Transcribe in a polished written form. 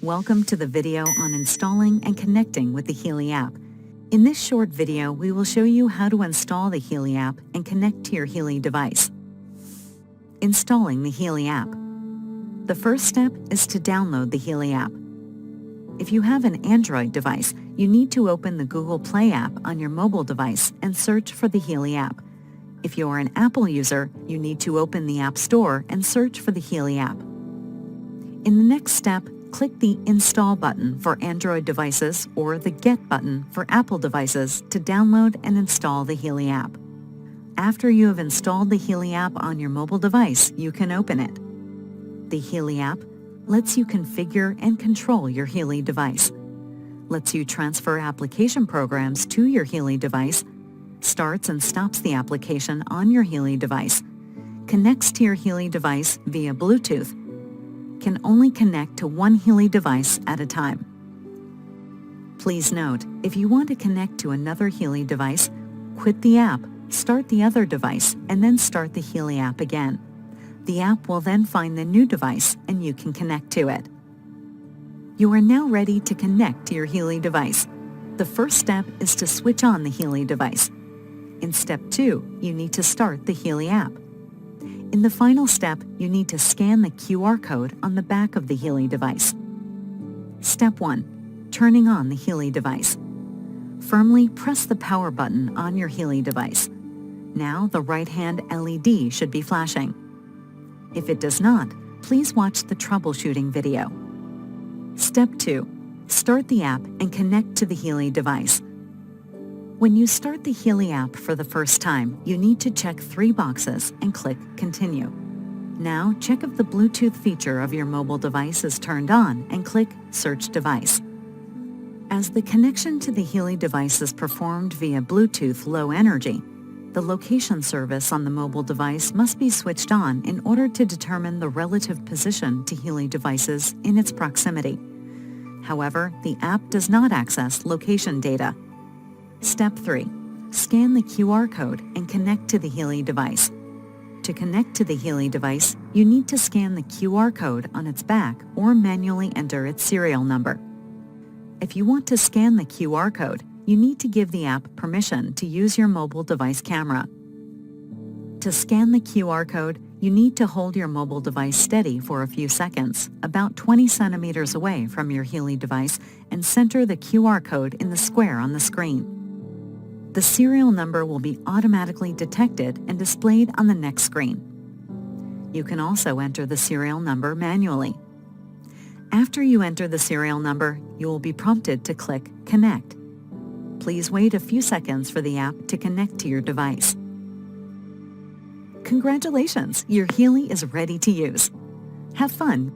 Welcome to the video on installing and connecting with the Healy app. In this short video, we will show you how to install the Healy app and connect to your Healy device. Installing the Healy app. The first step is to download the Healy app. If you have an Android device, you need to open the Google Play app on your mobile device and search for the Healy app. If you are an Apple user, you need to open the App Store and search for the Healy app. In the next step, click the Install button for Android devices or the Get button for Apple devices to download and install the Healy app. After you have installed the Healy app on your mobile device, you can open it. The Healy app lets you configure and control your Healy device, lets you transfer application programs to your Healy device, starts and stops the application on your Healy device, connects to your Healy device via Bluetooth, can only connect to one Healy device at a time. Please note, if you want to connect to another Healy device, quit the app, start the other device, and then start the Healy app again. The app will then find the new device and you can connect to it. You are now ready to connect to your Healy device. The first step is to switch on the Healy device. In step 2, you need to start the Healy app. In the final step, you need to scan the QR code on the back of the Healy device. Step 1. Turning on the Healy device. Firmly press the power button on your Healy device. Now the right-hand LED should be flashing. If it does not, please watch the troubleshooting video. Step 2. Start the app and connect to the Healy device. When you start the Healy app for the first time, you need to check 3 boxes and click Continue. Now, check if the Bluetooth feature of your mobile device is turned on and click Search Device. As the connection to the Healy device is performed via Bluetooth Low Energy, the location service on the mobile device must be switched on in order to determine the relative position to Healy devices in its proximity. However, the app does not access location data. Step 3. Scan the QR code and connect to the Healy device. To connect to the Healy device, you need to scan the QR code on its back or manually enter its serial number. If you want to scan the QR code, you need to give the app permission to use your mobile device camera. To scan the QR code, you need to hold your mobile device steady for a few seconds, about 20 centimeters away from your Healy device, and center the QR code in the square on the screen. The serial number will be automatically detected and displayed on the next screen. You can also enter the serial number manually. After you enter the serial number, you will be prompted to click Connect. Please wait a few seconds for the app to connect to your device. Congratulations! Your Healy is ready to use. Have fun!